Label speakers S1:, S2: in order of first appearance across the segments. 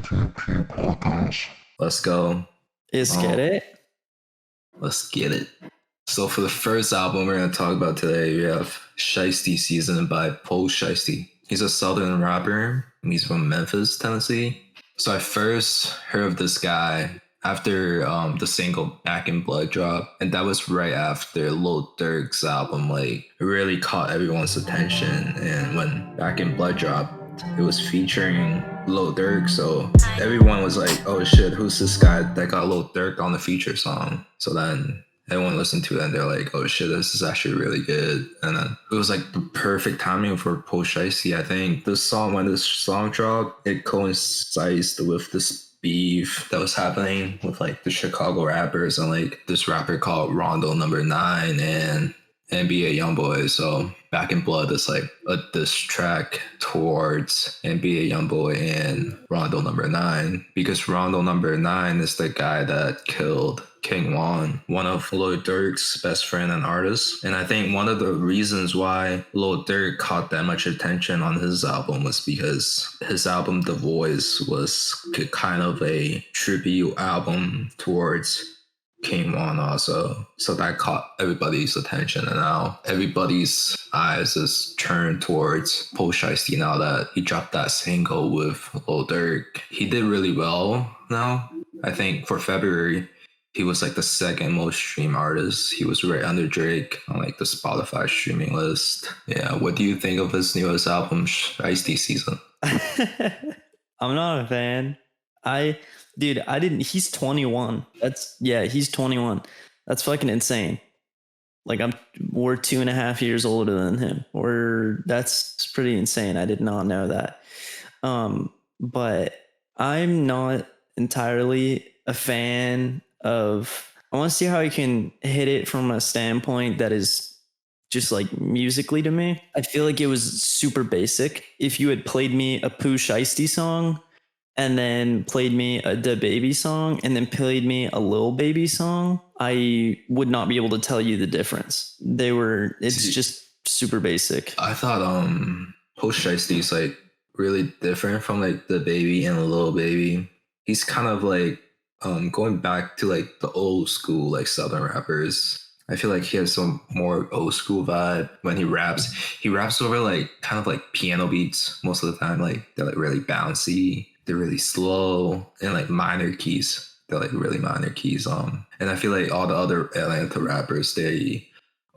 S1: BTTP Podcast. Let's go.
S2: Let's get it.
S1: Let's get it. So for the first album we're going to talk about today, we have Sheisty Season by Pooh Shiesty. He's a southern rapper. He's from Memphis, Tennessee. So I first heard of this guy after the single Back in Blood dropped, and that was right after Lil Durk's album like really caught everyone's attention. And when Back in Blood dropped, it was featuring Lil Durk, so everyone was like, oh shit, who's this guy that got Lil Durk on the feature song? So then everyone listened to it and they're like, oh shit, this is actually really good. And then it was like the perfect timing for Pooh Shiesty. I think when this song dropped, it coincides with this beef that was happening with like the Chicago rappers and like this rapper called Rondo Number 9 and NBA Youngboy. So Back in Blood is like a diss track towards NBA Youngboy and Rondo Number 9, because Rondo Number 9 is the guy that killed King Von, one of Lil Durk's best friend and artist. And I think one of the reasons why Lil Durk caught that much attention on his album was because his album The Voice was kind of a tribute album towards King Von also. So that caught everybody's attention, and now everybody's eyes is turned towards Pooh Shiesty now that he dropped that single with Lil Durk. He did really well now. I think for February, he was like the second most streamed artist. He was right under Drake on like the Spotify streaming list. Yeah, what do you think of his newest album, Shiesty Season?
S2: I'm not a fan. He's 21. He's 21. That's fucking insane. Like we're 2.5 years older than him. That's pretty insane. I did not know that. But I'm not entirely a fan of, I want to see how he can hit it from a standpoint that is just like musically to me. I feel like it was super basic. If you had played me a Pooh Shiesty song and then played me a Da Baby song and then played me a Lil Baby song, I would not be able to tell you the difference. It's just super basic.
S1: I thought Pooh Shiesty is like really different from like Da Baby and Lil Baby. He's kind of like going back to like the old school like southern rappers. I feel like he has some more old school vibe when he raps. He raps over like kind of like piano beats most of the time. Like they're like really bouncy. They're really slow and like minor keys. They're like really minor keys. And I feel like all the other Atlanta rappers, they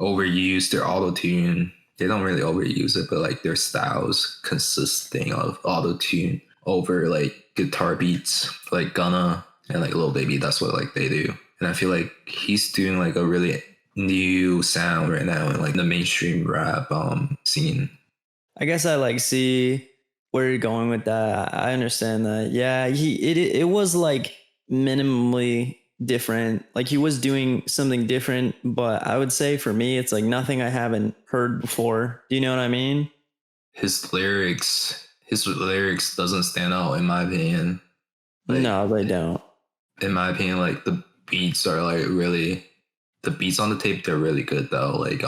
S1: overuse their auto-tune. They don't really overuse it, but like their styles consisting of auto-tune over like guitar beats, like Gunna and like Lil Baby. That's what like they do. And I feel like he's doing like a really new sound right now in like the mainstream rap scene.
S2: I guess I like see where you're going with that. I understand that. Yeah, it was like minimally different. Like he was doing something different, but I would say for me, it's like nothing I haven't heard before. Do you know what I mean?
S1: His lyrics doesn't stand out in my opinion.
S2: Like, no, they don't.
S1: In my opinion, like the beats are like really, the beats on the tape, they're really good though. Like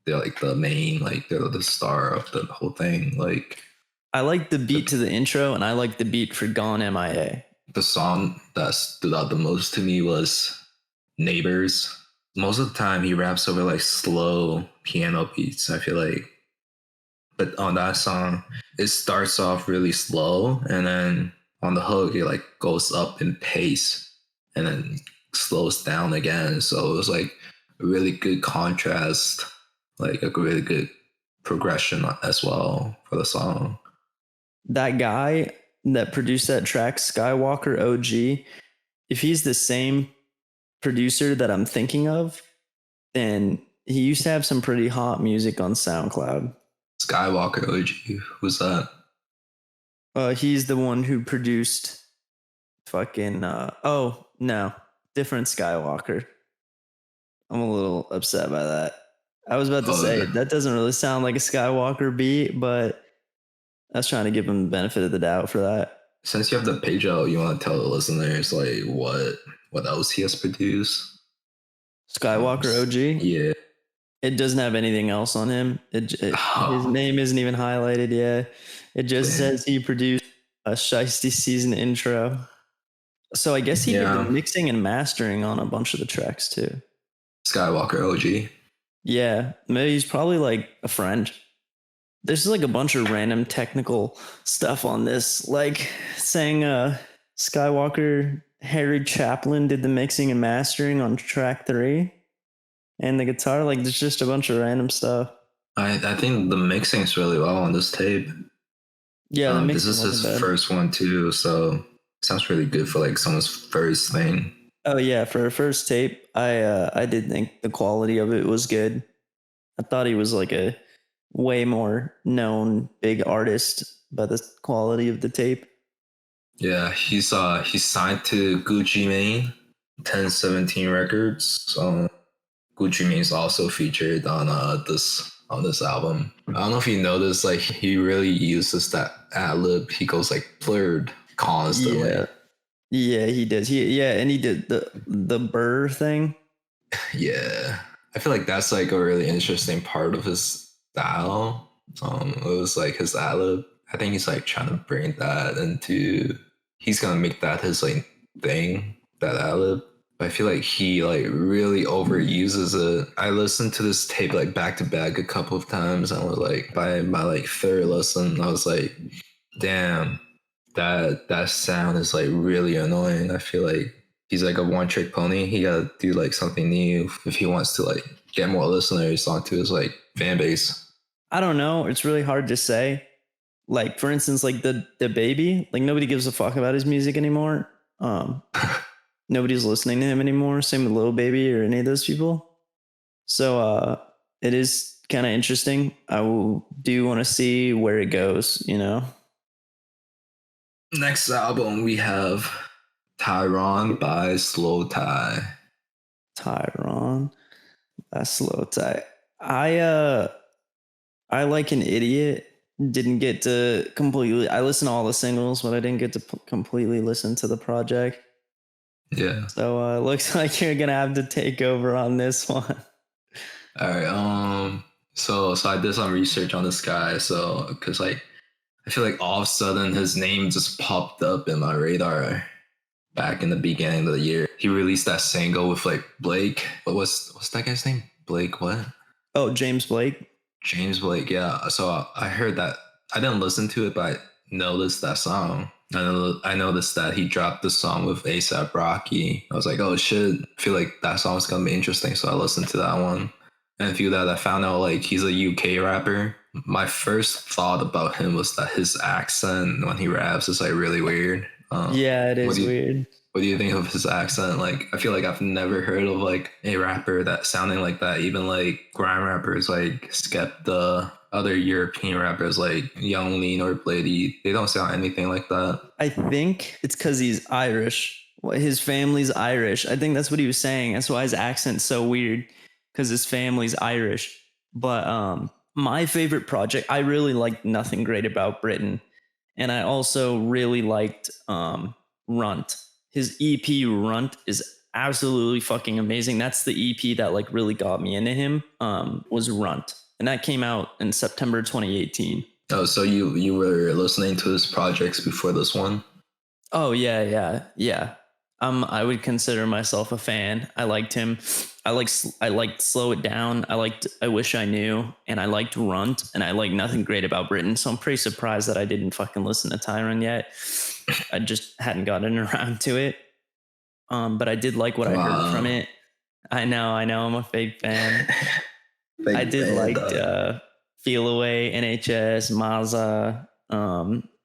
S1: they're like the main, like they're the star of the whole thing. Like
S2: I like the beat to the intro, and I like the beat for Gone MIA.
S1: The song that stood out the most to me was Neighbors. Most of the time he raps over like slow piano beats, I feel like. But on that song, it starts off really slow, and then on the hook, it like goes up in pace and then slows down again. So it was like a really good contrast, like a really good progression as well for the song.
S2: That guy that produced that track, Skywalker OG, if he's the same producer that I'm thinking of, then he used to have some pretty hot music on SoundCloud.
S1: Skywalker OG, who's that?
S2: He's the one who produced fucking different Skywalker. I'm a little upset by that. I was about to say that doesn't really sound like a Skywalker beat, but I was trying to give him the benefit of the doubt for that.
S1: Since you have the page out, you want to tell the listeners like what else he has produced?
S2: Skywalker OG?
S1: Yeah.
S2: It doesn't have anything else on him. His name isn't even highlighted. Yeah. It just says he produced a Sheisty season intro. So I guess he did the
S1: Yeah,
S2: mixing and mastering on a bunch of the tracks too.
S1: Skywalker OG.
S2: Yeah, maybe he's probably like a friend. There's like a bunch of random technical stuff on this, like saying Skywalker Harry Chaplin did the mixing and mastering on track 3 and the guitar. Like there's just a bunch of random stuff.
S1: I think the mixing's really well on this tape.
S2: Yeah, the
S1: This
S2: mixing
S1: is his
S2: wasn't bad.
S1: first one too, so sounds really good for like someone's first thing.
S2: Oh yeah, for a first tape, I did think the quality of it was good. I thought he was like a way more known big artist by the quality of the tape.
S1: Yeah, he's signed to Gucci Mane, 1017 Records. So Gucci Mane's also featured on this album. I don't know if you noticed, like he really uses that ad lib. He goes like blurred constantly.
S2: Yeah. Yeah, he does. And he did the burr thing.
S1: Yeah, I feel like that's like a really interesting part of his style. It was like his ad lib. I think he's like trying to bring that into. He's gonna make that his like thing. That ad lib. I feel like he like really overuses it. I listened to this tape like back to back a couple of times, and I was like, by my like third listen, I was like, damn, that sound is like really annoying. I feel like he's like a one trick pony. He gotta do like something new if he wants to like get more listeners onto his like fan base.
S2: I don't know. It's really hard to say. Like for instance, like the baby, like nobody gives a fuck about his music anymore. Nobody's listening to him anymore. Same with Lil Baby or any of those people. So it is kind of interesting. Do want to see where it goes, you know?
S1: Next album we have Tyron by Slow Tie.
S2: Tyron by Slow Tie. I like an idiot. Didn't get to completely. I listened to all the singles, but I didn't get to completely listen to the project.
S1: Yeah.
S2: So it looks like you're gonna have to take over on this one.
S1: All right. So I did some research on this guy. So because like I feel like all of a sudden his name just popped up in my radar back in the beginning of the year. He released that single with like Blake. What's that guy's name? Blake what?
S2: Oh, James Blake.
S1: James Blake, yeah. So I heard that. I didn't listen to it, but I noticed that song. I noticed that he dropped the song with ASAP Rocky. I was like, oh shit, I feel like that song's gonna be interesting. So I listened to that one. And a few that I found out like he's a UK rapper. My first thought about him was that his accent when he raps is like really weird.
S2: Yeah, it is weird.
S1: What do you think of his accent? Like, I feel like I've never heard of like a rapper that sounding like that. Even like grime rappers like Skepta, other European rappers like Young Lean or Blady, they don't sound anything like that.
S2: I think it's because he's Irish. His family's Irish. I think that's what he was saying. That's why his accent's so weird, because his family's Irish. But my favorite project, I really liked Nothing Great About Britain. And I also really liked Runt. His EP Runt is absolutely fucking amazing. That's the EP that like really got me into him, was Runt. And that came out in September 2018.
S1: Oh, so you were listening to his projects before this one?
S2: Oh yeah. I would consider myself a fan. I liked him. I liked Slow It Down. I liked I Wish I Knew, and I liked Runt, and I liked Nothing Great About Britain. So I'm pretty surprised that I didn't fucking listen to Tyron yet. I just hadn't gotten around to it. But I did like what I heard from it. I know, I'm a fake fan. I did like Feel Away, NHS, Maza.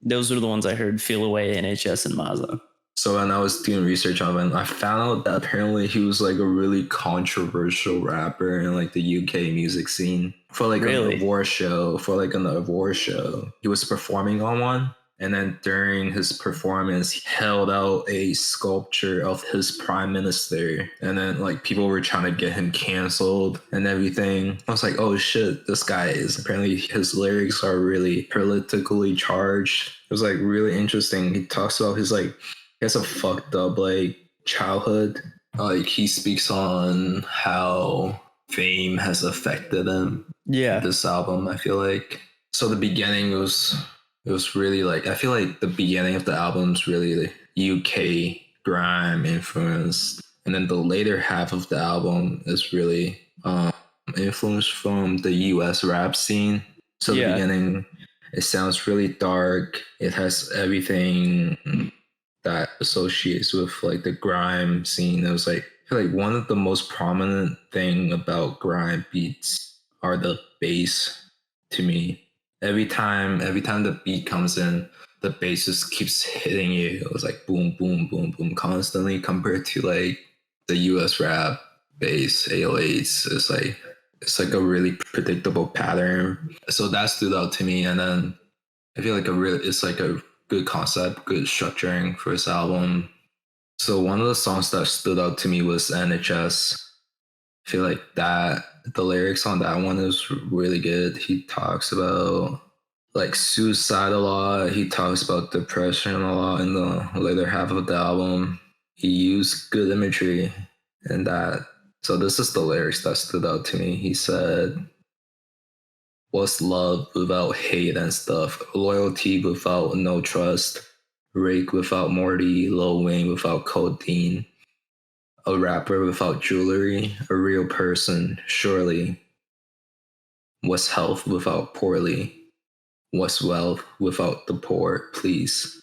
S2: Those were the ones I heard, Feel Away, NHS, and Maza.
S1: So when I was doing research on him, I found out that apparently he was like a really controversial rapper in like the UK music scene for like an award show. He was performing on one, and then during his performance, he held out a sculpture of his prime minister, and then like people were trying to get him canceled and everything. I was like, oh shit, this guy is apparently his lyrics are really politically charged. It was like really interesting. He talks about his like. He has a fucked up like childhood. Like he speaks on how fame has affected him.
S2: Yeah.
S1: This album, I feel like. So the beginning was It was really like, I feel like the beginning of the album's really like UK grime influenced, and then the later half of the album is really influenced from the US rap scene. So the beginning, it sounds really dark. It has everything that associates with like the grime scene. It was like, I feel like one of the most prominent thing about grime beats are the bass to me. Every time the beat comes in, the bass just keeps hitting you. It was like boom, boom, boom, boom constantly, compared to like the US rap bass 808s. It's like a really predictable pattern. So that stood out to me. And then I feel like it's like a good concept, good structuring for this album. So one of the songs that stood out to me was NHS. I feel like that the lyrics on that one is really good. He talks about like suicide a lot. He talks about depression a lot in the later half of the album. He used good imagery in that. So this is the lyrics that stood out to me. He said, "What's love without hate and stuff? Loyalty without no trust. Rake without Morty. Lil Wayne without codeine. A rapper without jewelry. A real person, surely. What's health without poorly? What's wealth without the poor, please?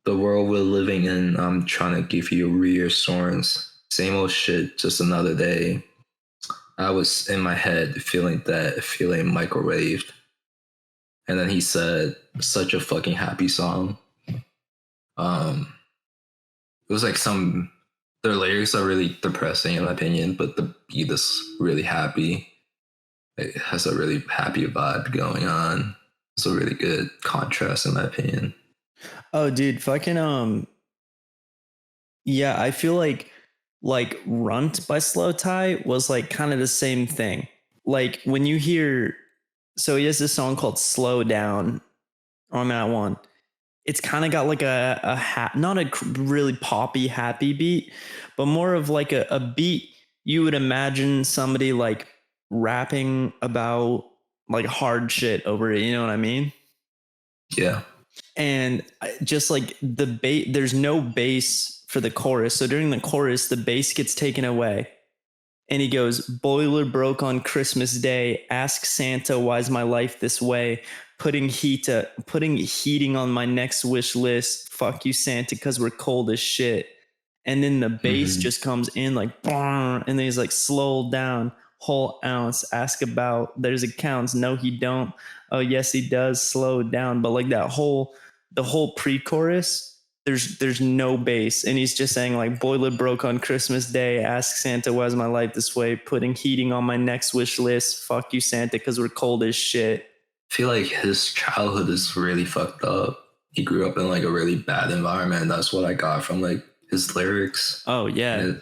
S1: The world we're living in, I'm trying to give you reassurance. Same old shit, just another day. I was in my head feeling that, feeling microwaved." And then he said, "Such a fucking happy song." It was like their lyrics are really depressing in my opinion, but the beat is really happy. It has a really happy vibe going on. It's a really good contrast in my opinion.
S2: Oh, dude, fucking yeah, I feel like Runt by Slow Tie was like kind of the same thing. Like when you hear, so he has this song called Slow Down on that one. It's kind of got like not a really poppy happy beat, but more of like a beat you would imagine somebody like rapping about like hard shit over it. You know what I mean?
S1: Yeah.
S2: And just like the bass, there's no bass for the chorus. So during the chorus, the bass gets taken away. And he goes, "Boiler broke on Christmas Day. Ask Santa, why's my life this way? Putting heating on my next wish list. Fuck you, Santa, because we're cold as shit." And then the bass just comes in like, and then he's like, "Slow down, whole ounce. Ask about, there's accounts. No, he don't. Oh, yes, he does. Slow down." But like the whole pre-chorus, there's no bass, and he's just saying like, "Boiler broke on Christmas Day. Ask Santa, why's my life this way? Putting heating on my next wish list. Fuck you, Santa, because we're cold as shit."
S1: I feel like his childhood is really fucked up. He grew up in like a really bad environment. That's what I got from like his lyrics.
S2: Oh yeah.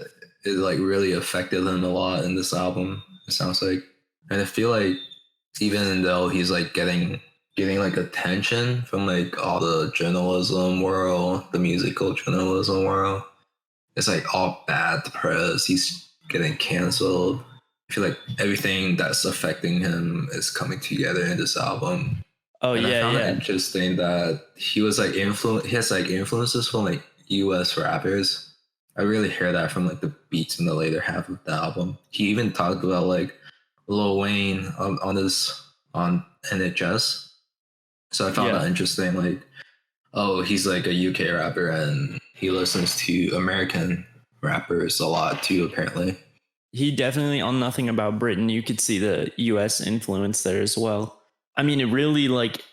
S1: It like really affected him a lot in this album, it sounds like. And I feel like even though he's like getting like attention from like all the journalism world, the musical journalism world, it's like all bad press. He's getting canceled. I feel like everything that's affecting him is coming together in this album.
S2: Oh
S1: and
S2: yeah,
S1: I found
S2: yeah.
S1: it interesting that he was like he has like influences from like US rappers. I really hear that from like the beats in the later half of the album. He even talked about like Lil Wayne on NHS. So I found that interesting. Like, oh, he's like a UK rapper and he listens to American rappers a lot too, apparently.
S2: He definitely, on Nothing About Britain, you could see the US influence there as well. I mean, it really like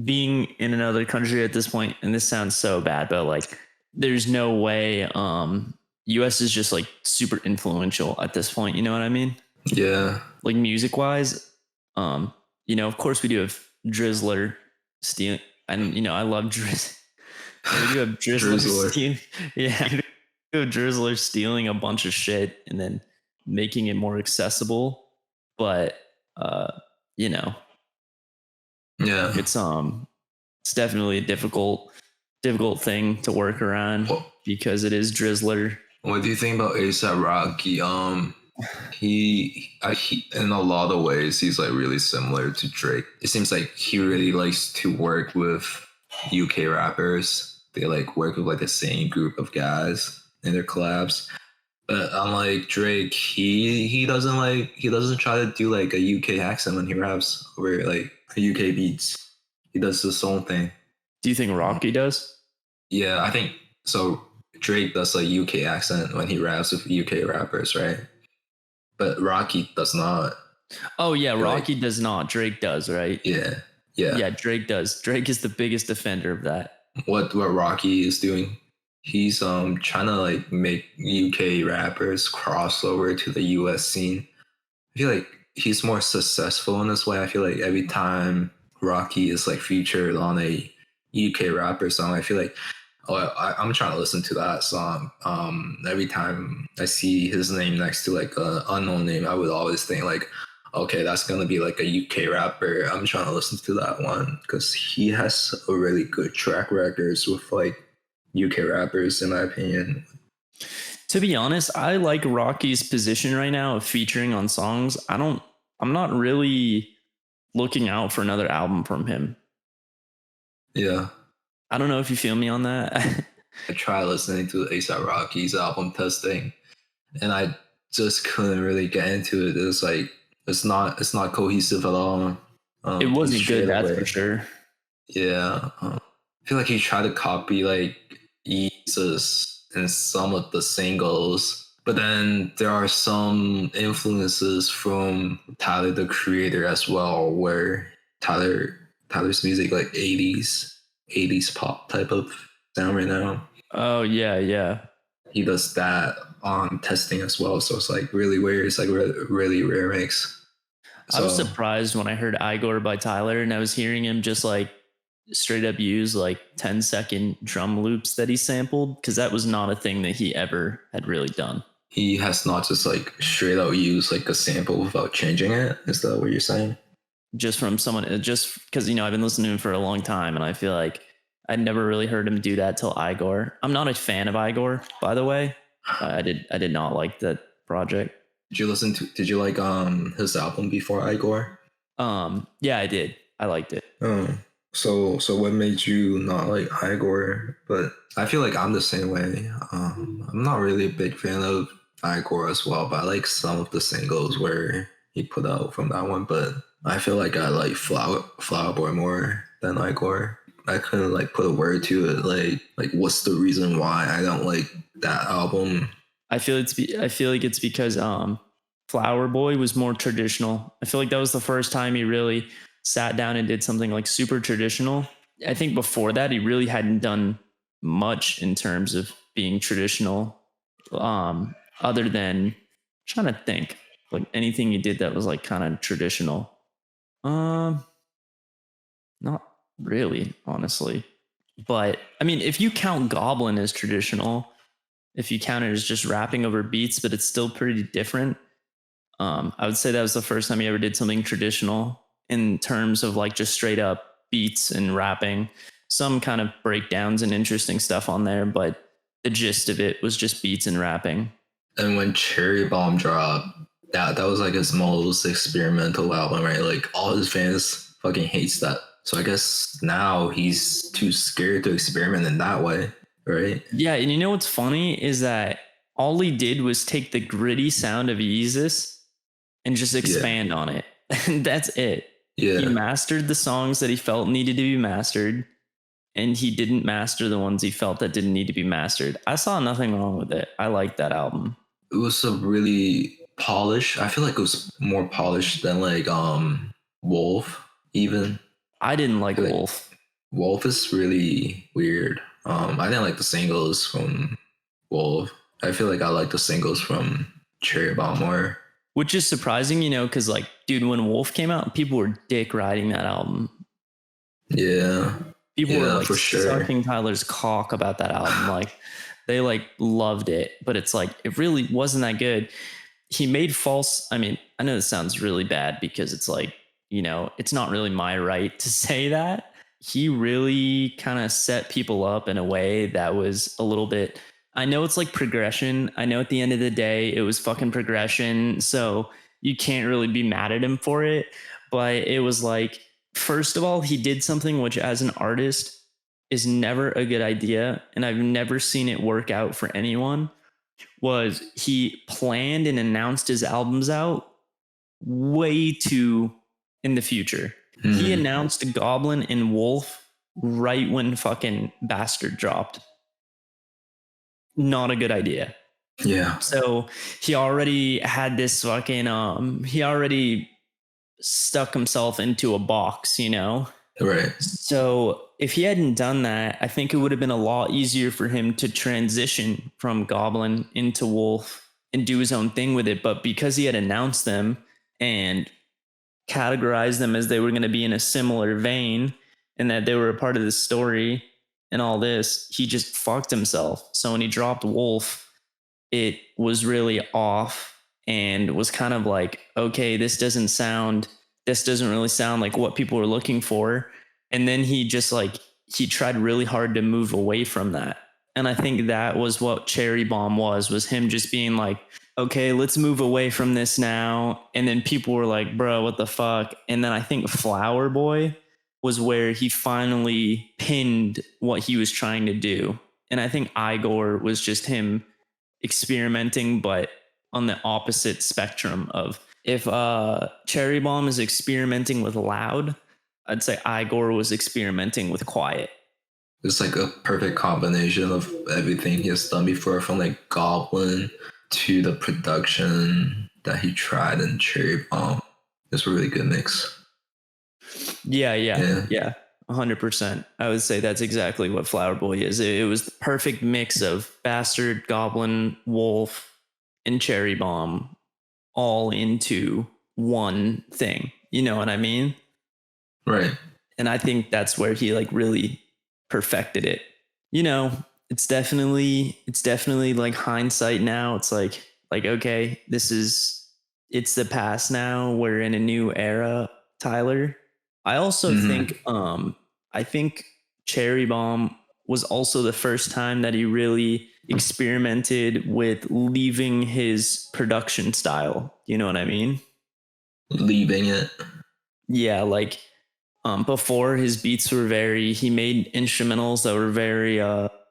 S2: being in another country at this point, and this sounds so bad, but like there's no way US is just like super influential at this point, you know what I mean?
S1: Yeah.
S2: Like music wise, you know, of course we do have Drizzler stealing, and you know, I love Drizzler. We do have Drizzler. Yeah. We have Drizzler stealing a bunch of shit and then making it more accessible. But you know,
S1: yeah,
S2: it's definitely a difficult thing to work around because it is Drizzler.
S1: What do you think about A$AP Rocky? He in a lot of ways he's like really similar to Drake. It seems like he really likes to work with UK rappers. They like work with like the same group of guys in their collabs. But unlike Drake, he doesn't try to do like a UK accent when he raps over like UK beats. He does his own thing.
S2: Do you think Rocky does?
S1: Yeah, I think so. Drake does a UK accent when he raps with UK rappers, right? But Rocky does not.
S2: Oh yeah, Rocky does not. Drake does, right?
S1: Yeah.
S2: Yeah, Drake does. Drake is the biggest defender of that.
S1: What Rocky is doing, he's trying to like make UK rappers cross over to the US scene. I feel like he's more successful in this way. I feel like every time Rocky is like featured on a UK rapper song, I feel like I'm trying to listen to that song. Every time I see his name next to like an unknown name, I would always think like, okay, that's gonna be like a UK rapper. I'm trying to listen to that one because he has a really good track records with like UK rappers, in my opinion.
S2: To be honest, I like Rocky's position right now of featuring on songs. I'm not really looking out for another album from him.
S1: Yeah.
S2: I don't know if you feel me on that.
S1: I tried listening to A$AP Rocky's album Testing, and I just couldn't really get into it. It's like it's not cohesive at all.
S2: It wasn't good, that's for sure.
S1: Yeah, I feel like he tried to copy like Yeezus in some of the singles, but then there are some influences from Tyler the Creator as well, where Tyler's music like 80s pop type of sound right now.
S2: Oh yeah.
S1: He does that on Testing as well, so it's like really weird. It's like really rare mix.
S2: So, I was surprised when I heard Igor by Tyler, and I was hearing him just like straight up use like 10-second drum loops that he sampled, because that was not a thing that he ever had really done.
S1: He has not just like straight out used like a sample without changing it. Is that what you're saying?
S2: Just from someone, just because, I've been listening to him for a long time, and I feel like I'd never really heard him do that till Igor. I'm not a fan of Igor, by the way. I did not like that project.
S1: Did you like his album before Igor?
S2: Yeah, I did. I liked it.
S1: So what made you not like Igor? But I feel like I'm the same way. I'm not really a big fan of Igor as well, but I like some of the singles where he put out from that one. But I feel like I like Flower Boy more than Igor. I couldn't like put a word to it. Like what's the reason why I don't like that album?
S2: I feel like it's because Flower Boy was more traditional. I feel like that was the first time he really sat down and did something like super traditional. I think before that he really hadn't done much in terms of being traditional, other than, I'm trying to think, like anything he did that was like kind of traditional. Not really, honestly. But I mean, if you count Goblin as traditional, if you count it as just rapping over beats, but it's still pretty different. I would say that was the first time he ever did something traditional in terms of like just straight up beats and rapping. Some kind of breakdowns and interesting stuff on there, but the gist of it was just beats and rapping.
S1: And when Cherry Bomb dropped, that was like his most experimental album, right? Like all his fans fucking hates that. So I guess now he's too scared to experiment in that way, right?
S2: Yeah, and you know what's funny is that all he did was take the gritty sound of Yeezus and just expand on it. And that's it.
S1: Yeah.
S2: He mastered the songs that he felt needed to be mastered, and he didn't master the ones he felt that didn't need to be mastered. I saw nothing wrong with it. I liked that album.
S1: It was a really polished. I feel like it was more polished than like Wolf even.
S2: I didn't like Wolf.
S1: Wolf is really weird. I didn't like the singles from Wolf. I feel like I like the singles from Cherry Bomb more.
S2: Which is surprising, because like, dude, when Wolf came out, people were dick riding that album.
S1: Yeah.
S2: People were like sucking Tyler's cock about that album. Like they like loved it, but it's like, it really wasn't that good. He made I mean, I know this sounds really bad because it's like, it's not really my right to say that. He really kind of set people up in a way that was a little bit, I know it's like progression. I know at the end of the day, it was fucking progression. So you can't really be mad at him for it. But it was like, first of all, he did something which as an artist, is never a good idea, and I've never seen it work out for anyone, was he planned and announced his albums out way too in the future. He announced Goblin and Wolf right when fucking Bastard dropped. Not a good idea.
S1: Yeah.
S2: So he already had this fucking he already stuck himself into a box, you know?
S1: Right.
S2: So if he hadn't done that, I think it would have been a lot easier for him to transition from Goblin into Wolf and do his own thing with it. But because he had announced them and categorized them as they were going to be in a similar vein and that they were a part of the story and all this, he just fucked himself. So when he dropped Wolf, it was really off and was kind of like, okay, this doesn't really sound like what people were looking for. And then he tried really hard to move away from that. And I think that was what Cherry Bomb was him just being like, okay, let's move away from this now. And then people were like, bro, what the fuck? And then I think Flower Boy was where he finally pinned what he was trying to do. And I think Igor was just him experimenting, but on the opposite spectrum of, if Cherry Bomb is experimenting with loud, I'd say Igor was experimenting with quiet.
S1: It's like a perfect combination of everything he has done before, from like Goblin to the production that he tried in Cherry Bomb. It's a really good mix.
S2: Yeah. 100%. I would say that's exactly what Flower Boy is. It was the perfect mix of Bastard, Goblin, Wolf, and Cherry Bomb all into one thing. You know what I mean?
S1: Right.
S2: And I think that's where he like really perfected it. You know, it's definitely like hindsight now. It's like, okay, it's the past now. We're in a new era, Tyler. I also think I think Cherry Bomb was also the first time that he really experimented with leaving his production style. You know what I mean?
S1: Leaving it.
S2: Yeah, like before his beats were he made instrumentals that were very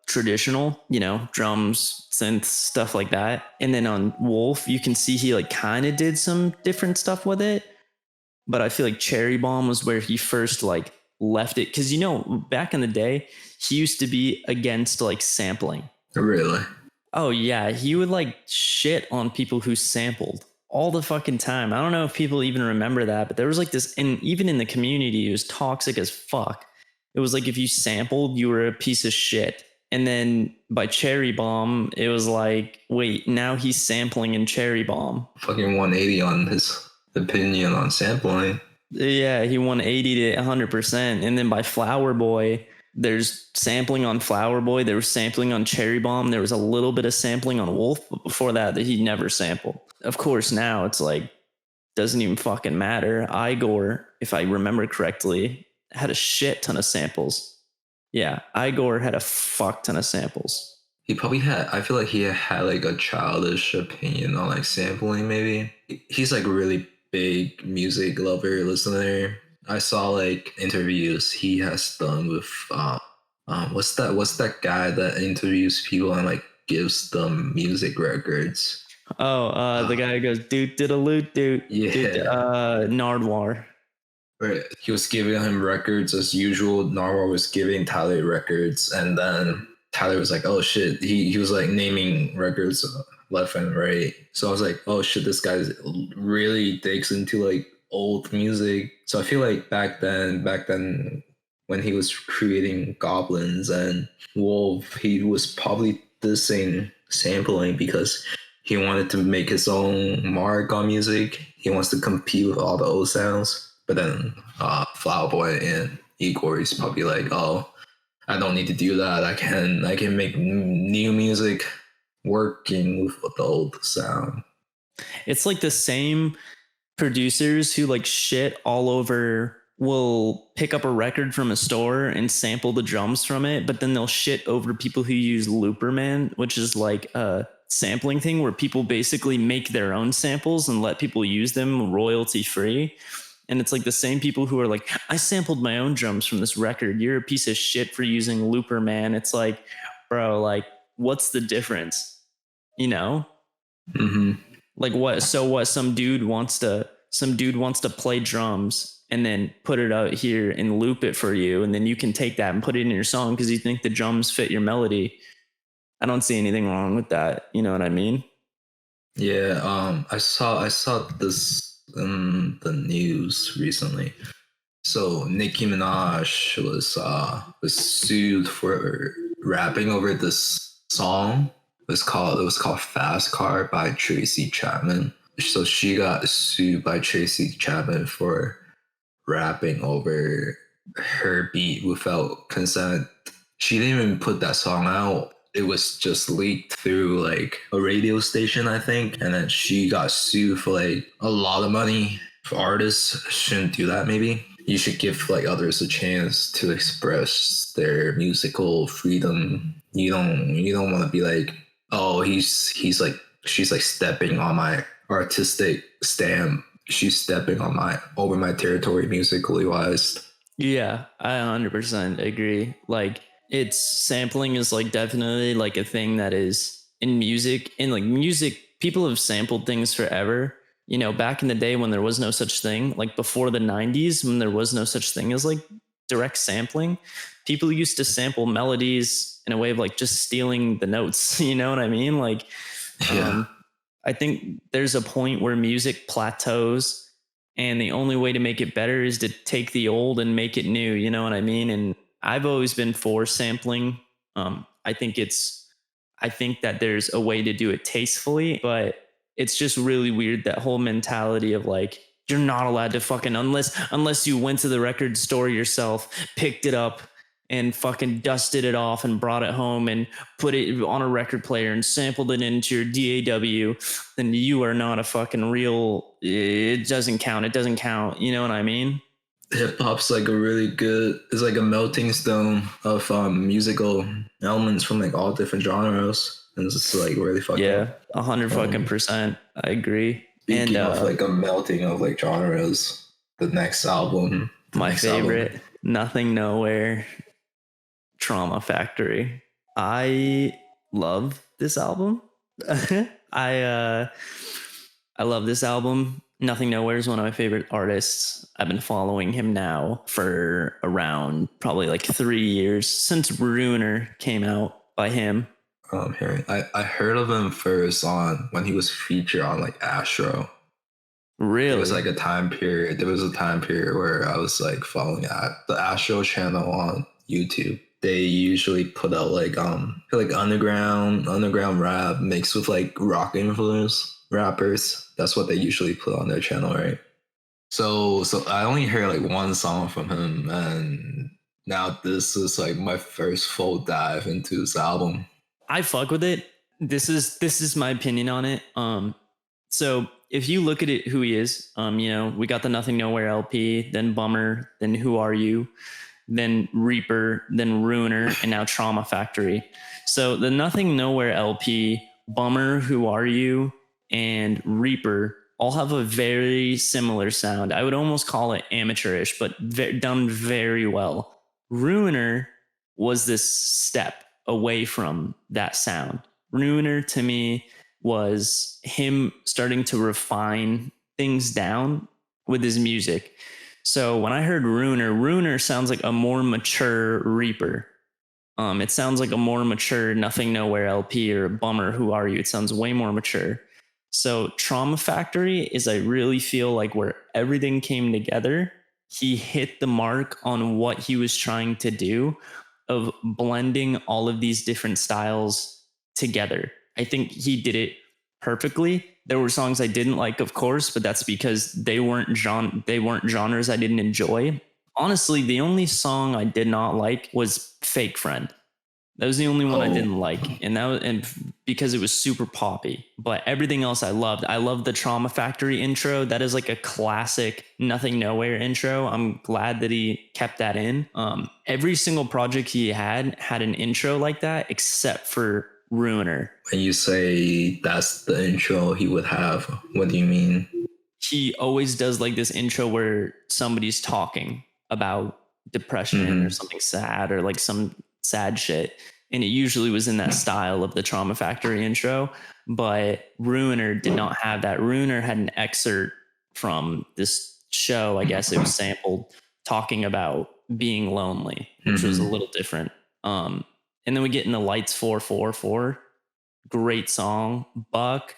S2: traditional, you know, drums, synths, stuff like that. And then on Wolf, you can see he like kind of did some different stuff with it. But I feel like Cherry Bomb was where he first like left it. Cause you know, back in the day, he used to be against like sampling.
S1: Really?
S2: Oh yeah. He would like shit on people who sampled all the fucking time. I don't know if people even remember that, but there was like this, and even in the community, it was toxic as fuck. It was like, if you sampled, you were a piece of shit. And then by Cherry Bomb, it was like, wait, now he's sampling in Cherry Bomb.
S1: Fucking 180 on his opinion on sampling.
S2: Yeah, he won 80 to 100%. And then by Flower Boy, there's sampling on Flower Boy. There was sampling on Cherry Bomb. There was a little bit of sampling on Wolf, but before that he never sampled. Of course, now it's like, doesn't even fucking matter. Igor, if I remember correctly, had a shit ton of samples. Yeah, Igor had a fuck ton of samples.
S1: He probably I feel like he had like a childish opinion on like sampling, maybe. He's like really big music lover, listener. I saw like interviews he has done with what's that guy that interviews people and like gives them music records?
S2: The guy who goes doot diddle-loot doot.
S1: Yeah.
S2: Nardwar.
S1: Right. He was giving him records as usual. Nardwar was giving Tyler records, and then Tyler was like, oh shit. He was like naming records left and right. So I was like, oh shit, this guy really digs into like old music. So I feel like back then when he was creating Goblins and Wolf, he was probably dissing sampling because he wanted to make his own mark on music. He wants to compete with all the old sounds. But then Flower Boy and Igor is probably like, oh, I don't need to do that. I can make new music working with the old sound.
S2: It's like the same producers who like shit all over will pick up a record from a store and sample the drums from it, but then they'll shit over people who use Looperman, which is like a sampling thing where people basically make their own samples and let people use them royalty free. And it's like the same people who are like, I sampled my own drums from this record. You're a piece of shit for using Looper, man. It's like, bro, like, what's the difference? You know?
S1: Mm-hmm.
S2: Like what? So what? Some dude wants to play drums and then put it out here and loop it for you. And then you can take that and put it in your song because you think the drums fit your melody. I don't see anything wrong with that. You know what I mean?
S1: Yeah. I saw this in the news recently. So Nicki Minaj was sued for rapping over this song. It was called Fast Car by Tracy Chapman. So she got sued by Tracy Chapman for rapping over her beat without consent. She didn't even put that song out. It was just leaked through like a radio station, I think. And then she got sued for like a lot of money. If artists shouldn't do that, maybe. You should give like others a chance to express their musical freedom. You don't want to be like, oh, she's like stepping on my artistic stamp. She's stepping on over my territory musically wise.
S2: Yeah, I 100% agree. Like sampling is like definitely like a thing that is in music. In like music, people have sampled things forever. You know, back in the day when there was no such thing, like before the 90s, when there was no such thing as like direct sampling, people used to sample melodies in a way of like just stealing the notes. You know what I mean? Like, I think there's a point where music plateaus and the only way to make it better is to take the old and make it new. You know what I mean? And I've always been for sampling. I think that there's a way to do it tastefully, but it's just really weird, that whole mentality of like, you're not allowed to fucking, unless you went to the record store yourself, picked it up and fucking dusted it off and brought it home and put it on a record player and sampled it into your DAW, then you are not a fucking real, it doesn't count. It doesn't count. You know what I mean?
S1: Hip hop's like it's like a melting stone of musical elements from like all different genres. And it's just like really fucking
S2: 100% I agree.
S1: Speaking of like a melting of like genres, the next album,
S2: my favorite, Nothing Nowhere, Trauma Factory. I love this album. I love this album. Nothing Nowhere is one of my favorite artists. I've been following him now for around probably like 3 years, since Ruiner came out by him.
S1: I heard of him first on when he was featured on like Astro.
S2: Really?
S1: There was a time period where I was like following the Astro channel on YouTube. They usually put out like underground rap mixed with like rock influence rappers. That's what they usually put on their channel, right? So I only heard like one song from him, and now this is like my first full dive into this album.
S2: I fuck with it. This is my opinion on it. So if you look at it, who he is, you know, we got the Nothing Nowhere LP, then Bummer, then Who Are You, then Reaper, then Ruiner, and now Trauma Factory. So the Nothing Nowhere LP, Bummer, Who Are You, and Reaper all have a very similar sound. I would almost call it amateurish, but done very well. Ruiner was this step away from that sound. Ruiner to me was him starting to refine things down with his music. So when I heard Ruiner sounds like a more mature Reaper. It sounds like a more mature Nothing Nowhere LP or Bummer, Who Are You? It sounds way more mature. So Trauma Factory is, I really feel like, where everything came together. He hit the mark on what he was trying to do, of blending all of these different styles together. I think he did it perfectly. There were songs I didn't like, of course, but that's because they weren't genres I didn't enjoy. Honestly, the only song I did not like was Fake Friend. That was the only one I didn't like, and because it was super poppy. But everything else I loved. I loved the Trauma Factory intro. That is like a classic Nothing Nowhere intro. I'm glad that he kept that in. Every single project he had an intro like that, except for Ruiner.
S1: When you say that's the intro he would have, what do you mean?
S2: he always does like this intro where somebody's talking about depression or something sad or like some sad shit. And it usually was in that style of the Trauma Factory intro, but Ruiner did not have that. Ruiner had an excerpt from this show, I guess it was sampled, talking about being lonely, which was a little different. And then we get into Lights 444. Great song. Buck.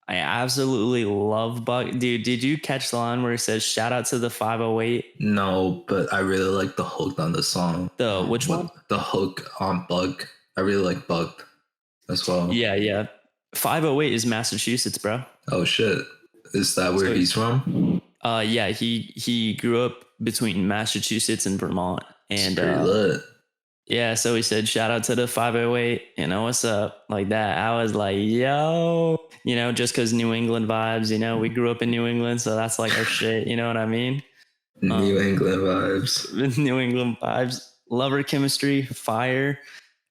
S2: I absolutely love Buck. Dude, did you catch the line where it says shout out to the 508?
S1: No, but I really like the hook on the song.
S2: The which one?
S1: The hook on Buck. I really like Buck as well.
S2: Yeah. 508 is Massachusetts, bro.
S1: Oh shit. Is that where he's from?
S2: Yeah, he grew up between Massachusetts and Vermont. And
S1: lit.
S2: Yeah, so he said, shout out to the 508, you know, what's up? Like that. I was like, yo, you know, just because New England vibes, you know, we grew up in New England, so that's like our shit, you know what I mean?
S1: New England vibes.
S2: New England vibes. Lover Chemistry, Fire,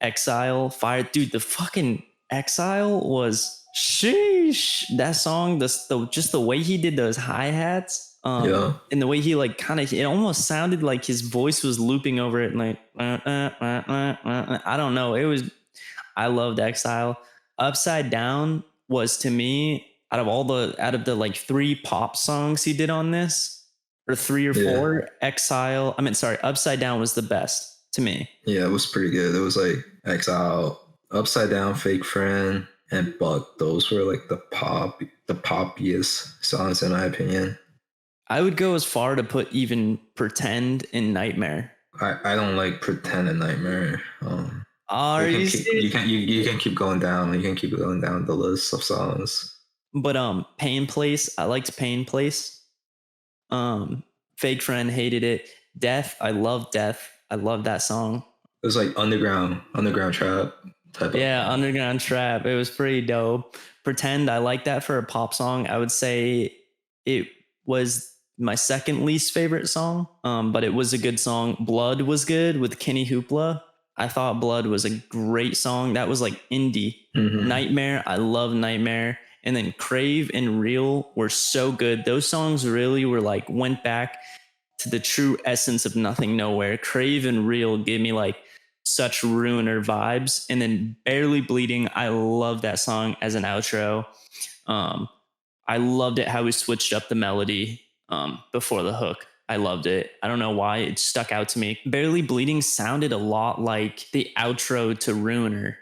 S2: Exile, Fire. Dude, the fucking Exile was sheesh. That song, just the way he did those hi-hats. And the way he like kind of, it almost sounded like his voice was looping over it, like I don't know. I loved Exile. Upside Down was, to me, out of the like 3 pop songs he did on this, or 3 or 4, Upside Down was the best to me.
S1: Yeah, it was pretty good. It was like Exile, Upside Down, Fake Friend, and Buck. Those were like the poppiest songs in my opinion.
S2: I would go as far to put even Pretend in Nightmare.
S1: I don't like Pretend and Nightmare.
S2: You
S1: can keep going down. You can keep going down the list of songs.
S2: But Pain Place, I liked Pain Place. Fake Friend, hated it. Death, I love Death. I love that song.
S1: It was like underground trap type.
S2: Underground trap. It was pretty dope. Pretend, I like that for a pop song. I would say it was my second least favorite song, but it was a good song. Blood was good with Kenny Hoopla. I thought Blood was a great song. That was like indie. Nightmare, I love Nightmare. And then Crave and Real were so good. Those songs really were like, went back to the true essence of Nothing Nowhere. Crave and Real gave me like such Ruiner vibes. And then Barely Bleeding, I love that song as an outro. I loved it how we switched up the melody before the hook. I loved it. I don't know why it stuck out to me. Barely Bleeding sounded a lot like the outro to Ruiner,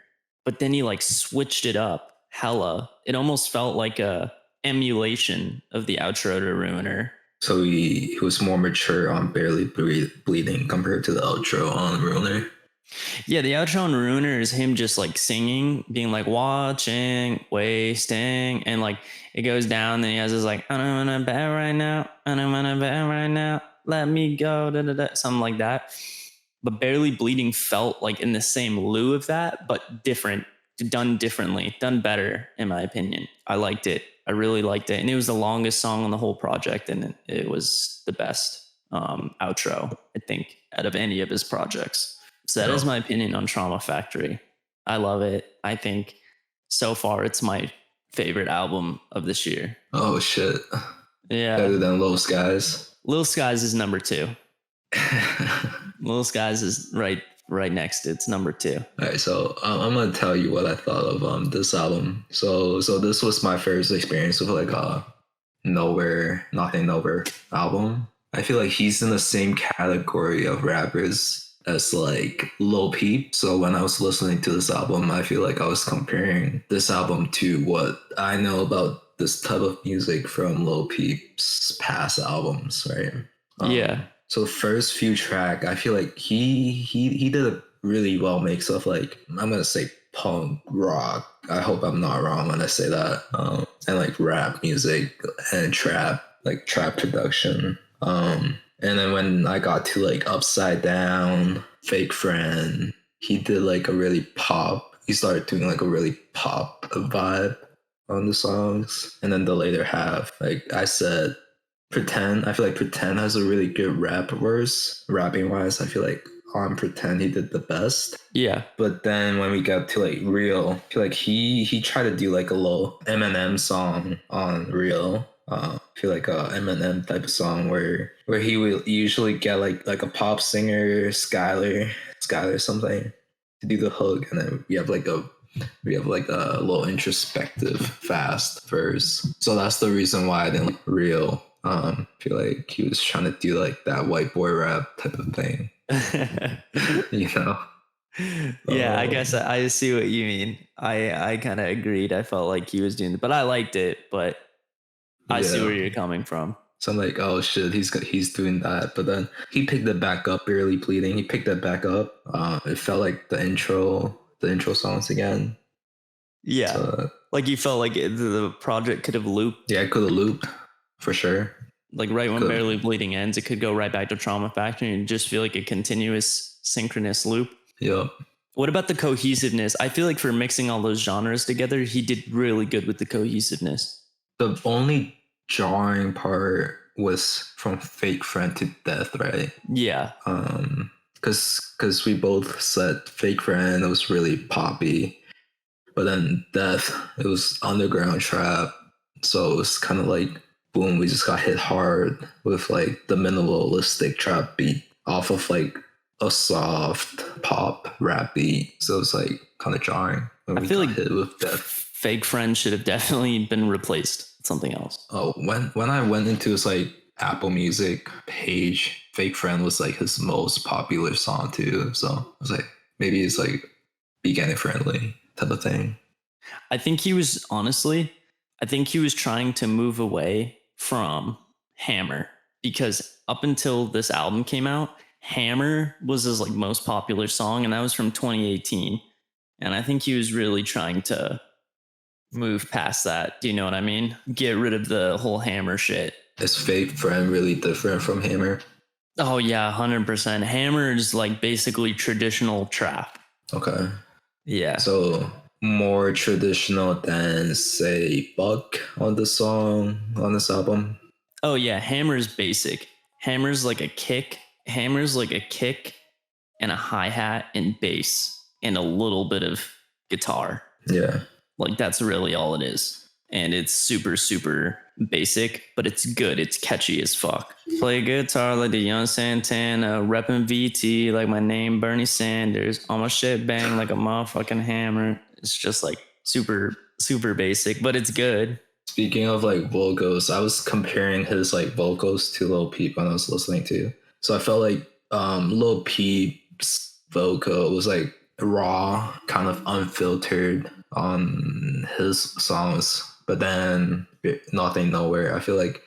S2: but then he like switched it up hella. It almost felt like a emulation of the outro to Ruiner.
S1: So he was more mature on Barely Bleeding compared to the outro on Ruiner.
S2: Yeah, the outro on Ruiner is him just like singing, being like watching, wasting, and like it goes down. Then he has this like, I don't want to bet right now. I don't want to bet right now. Let me go. Da, da, da, something like that. But Barely Bleeding felt like in the same lieu of that, but different, done differently, done better, in my opinion. I liked it. I really liked it. And it was the longest song on the whole project. And it was the best outro, I think, out of any of his projects. So that is my opinion on Trauma Factory. I love it. I think so far it's my favorite album of this year.
S1: Oh, shit.
S2: Yeah.
S1: Better than Lil Skies.
S2: Lil Skies is number 2. Lil Skies is right next. It's number 2.
S1: All right, so I'm gonna tell you what I thought of this album. So this was my first experience with like a Nothing Nowhere album. I feel like he's in the same category of rappers as like Lil Peep. So when I was listening to this album, I feel like I was comparing this album to what I know about this type of music from Lil Peep's past albums, right?
S2: Yeah.
S1: So the first few track, I feel like he did a really well mix of like, I'm gonna say punk rock. I hope I'm not wrong when I say that. And like rap music and trap production. And then when I got to like Upside Down, Fake Friend, he did like a really pop. He started doing like a really pop vibe on the songs. And then the later half, like I said, Pretend. I feel like Pretend has a really good rap verse. Rapping wise, I feel like on Pretend he did the best.
S2: Yeah.
S1: But then when we got to like Real, I feel like he tried to do like a little Eminem song on Real. I feel like a Eminem type of song where he will usually get like a pop singer, Skylar something to do the hook, and then we have like a little introspective fast verse. So that's the reason why I didn't like Real. I feel like he was trying to do like that white boy rap type of thing, you know.
S2: Yeah, I guess I see what you mean. I kind of agreed. I felt like he was doing it, but I liked it. But I see where you're coming from.
S1: So I'm like, oh shit, he's doing that. But then he picked it back up, barely pleading. He picked it back up. It felt like the intro songs again.
S2: Yeah, so, like you felt like the project could have looped.
S1: Yeah, it could have looped for sure.
S2: Like right when Barely Bleeding ends, it could go right back to Trauma Factory and just feel like a continuous synchronous loop.
S1: Yep.
S2: What about the cohesiveness? I feel like for mixing all those genres together, he did really good with the cohesiveness.
S1: The only jarring part was from Fake Friend to Death, right?
S2: Yeah.
S1: Because we both said Fake Friend, it was really poppy. But then Death, it was underground trap. So it was kind of like, boom, we just got hit hard with like the minimalistic trap beat off of like a soft pop rap beat. So it's like kind of jarring when
S2: I feel like
S1: hit with Death.
S2: Fake Friend should have definitely been replaced with something else.
S1: Oh, when I went into his like Apple Music page, Fake Friend was like his most popular song too. So I was like, maybe it's like beginner friendly type of thing.
S2: I think he was trying to move away from Hammer, because up until this album came out, Hammer was his like most popular song, and that was from 2018. And I think he was really trying to move past that. Do you know what I mean? Get rid of the whole Hammer shit.
S1: Is Fake Friend really different from Hammer?
S2: Oh yeah, 100%. Hammer is like basically traditional trap.
S1: Okay.
S2: Yeah.
S1: So more traditional than say Buck on this album.
S2: Oh yeah, Hammer's basic. Hammer's like a kick and a hi-hat and bass and a little bit of guitar.
S1: Yeah.
S2: Like that's really all it is. And it's super, super basic, but it's good. It's catchy as fuck. Play guitar like the young Santana, reppin' VT like my name Bernie Sanders. All my shit bang like a motherfucking hammer. It's just like super, super basic, but it's good.
S1: Speaking of like vocals, I was comparing his like vocals to Lil Peep when I was listening to. So I felt like Lil Peep's vocal was like raw, kind of unfiltered on his songs. But then Nothing Nowhere, I feel like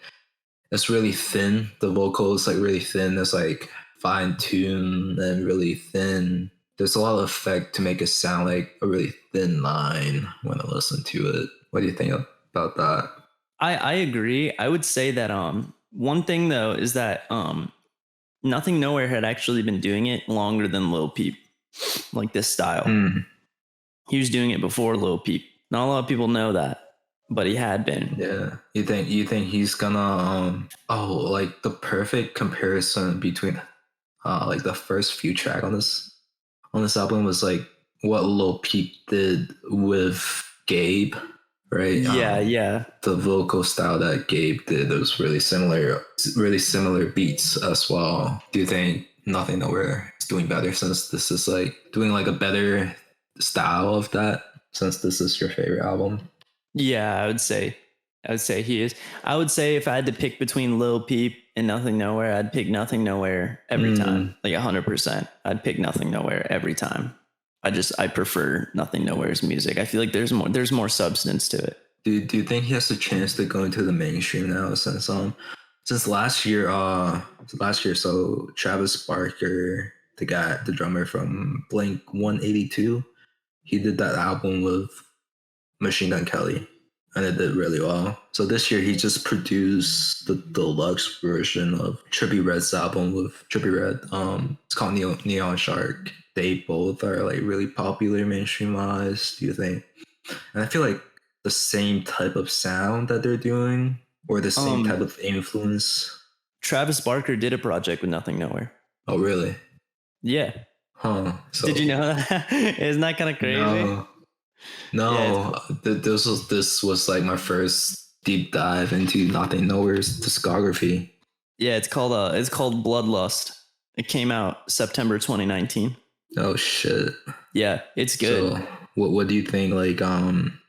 S1: it's really thin. The vocal is like really thin. It's like fine tuned and really thin. There's a lot of effect to make it sound like a really thin line when I listen to it. What do you think about that?
S2: I agree. I would say that one thing though is that Nothing Nowhere had actually been doing it longer than Lil Peep, like this style. He was doing it before Lil Peep. Not a lot of people know that, but he had been.
S1: Yeah. You think he's gonna like the perfect comparison between like the first few tracks on this album was like what Lil Peep did with Gabe, right?
S2: Yeah.
S1: The vocal style that Gabe did was really similar beats as well. Do you think Nothing Nowhere is doing better since this is like doing like a better style of that, since this is your favorite album?
S2: Yeah, I would say he is. I would say if I had to pick between Lil Peep and Nothing Nowhere, I'd pick Nothing Nowhere every time. Like 100%. I'd pick Nothing Nowhere every time. I prefer Nothing Nowhere's music. I feel like there's more substance to it.
S1: Do you think he has a chance to go into the mainstream now since last year, so Travis Barker, the drummer from Blink 182, he did that album with Machine Gun Kelly, and it did really well. So this year he just produced the deluxe version of Trippie Redd's album with Trippie Redd. It's called Neon Shark. They both are like really popular mainstream wise. Do you think? And I feel like the same type of sound that they're doing, or the same type of influence.
S2: Travis Barker did a project with Nothing Nowhere.
S1: Oh really?
S2: Yeah.
S1: Huh. So,
S2: did you know that? Isn't that kind of crazy?
S1: No. Yeah, this was like my first deep dive into Nothing Nowhere's discography.
S2: Yeah, it's called Bloodlust. It came out September 2019.
S1: Oh shit.
S2: Yeah, it's good.
S1: So what do you think? Like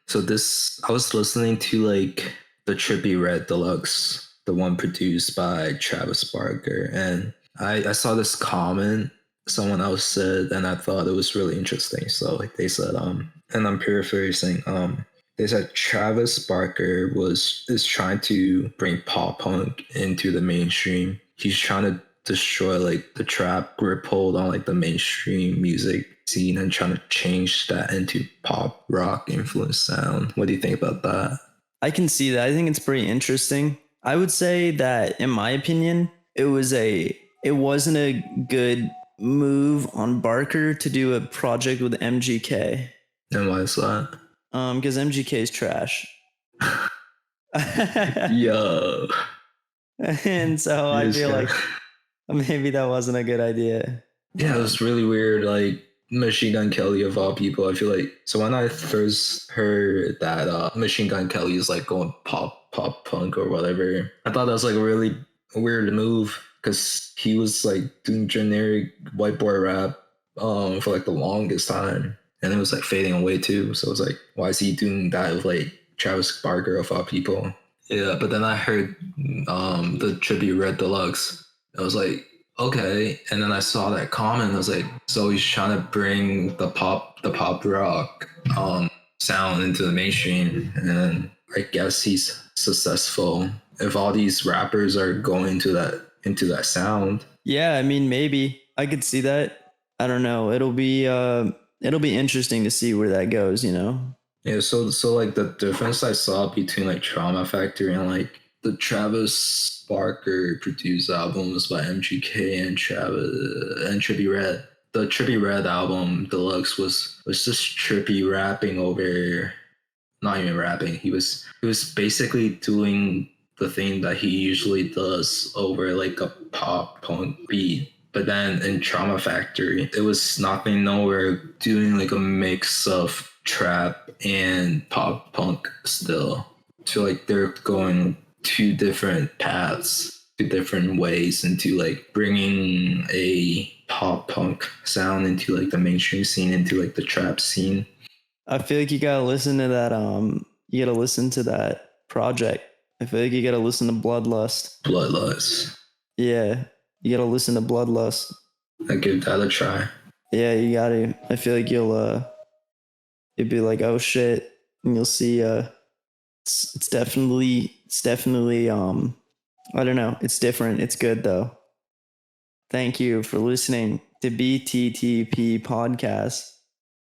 S1: so this I was listening to like the Trippie Red Deluxe, the one produced by Travis Barker, and I saw this comment someone else said, and I thought it was really interesting. So like they said, and I'm paraphrasing, they said Travis Barker is trying to bring pop punk into the mainstream. He's trying to destroy like the trap grip hold on like the mainstream music scene and trying to change that into pop rock influence sound. What do you think about that?
S2: I can see that. I think it's pretty interesting. I would say that in my opinion, it wasn't a good move on Barker to do a project with MGK.
S1: And why is that?
S2: Because MGK is trash.
S1: Yo.
S2: And so I feel like maybe that wasn't a good idea.
S1: Yeah, it was really weird. Like Machine Gun Kelly of all people, I feel like. So when I first heard that Machine Gun Kelly is like going pop punk or whatever, I thought that was like a really weird move because he was like doing generic white boy rap for like the longest time, and it was like fading away too. So it was like, why is he doing that with like Travis Barker of all people? Yeah, but then I heard the Trippie Red Deluxe. I was like, okay. And then I saw that comment. I was like, so he's trying to bring the pop rock sound into the mainstream. And then I guess he's successful. If all these rappers are going into that sound.
S2: Yeah, I mean, maybe I could see that. I don't know. It'll be interesting to see where that goes, you know?
S1: Yeah, so like the difference I saw between like Trauma Factory and like the Travis Barker produced albums by MGK and Trippie Red. The Trippie Red album deluxe was just Trippie rapping over, not even rapping. He was basically doing the thing that he usually does over like a pop punk beat. But then in Trauma Factory, it was Nothing Nowhere doing like a mix of trap and pop punk still. So like they're going two different paths, two different ways into like bringing a pop punk sound into like the mainstream scene, into like the trap scene.
S2: I feel like you gotta listen to that. You gotta listen to that project. I feel like you gotta listen to Bloodlust. Yeah, you gotta listen to Bloodlust.
S1: I give that a try.
S2: Yeah, you gotta. I feel like you'll be like, oh shit, and you'll see. It's definitely. I don't know. It's different. It's good though. Thank you for listening to BTTP Podcast.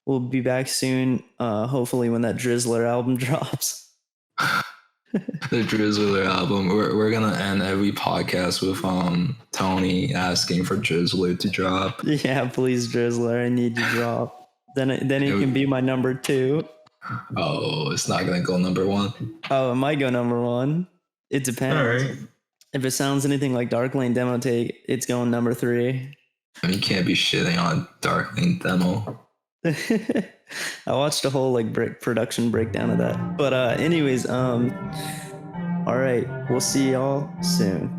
S2: We'll be back soon. Hopefully when that Drizzler album drops.
S1: The Drizzler album. We're gonna end every podcast with Tony asking for Drizzler to drop.
S2: Yeah, please, Drizzler, I need you to drop. Then it can be my number 2.
S1: Oh, it's not gonna go number 1.
S2: Oh, it might go number 1. It depends.
S1: All right.
S2: If it sounds anything like Dark Lane Demo Take, it's going number 3.
S1: I mean, you can't be shitting on Dark Lane Demo.
S2: I watched a whole like production breakdown of that. But anyways, all right, we'll see y'all soon.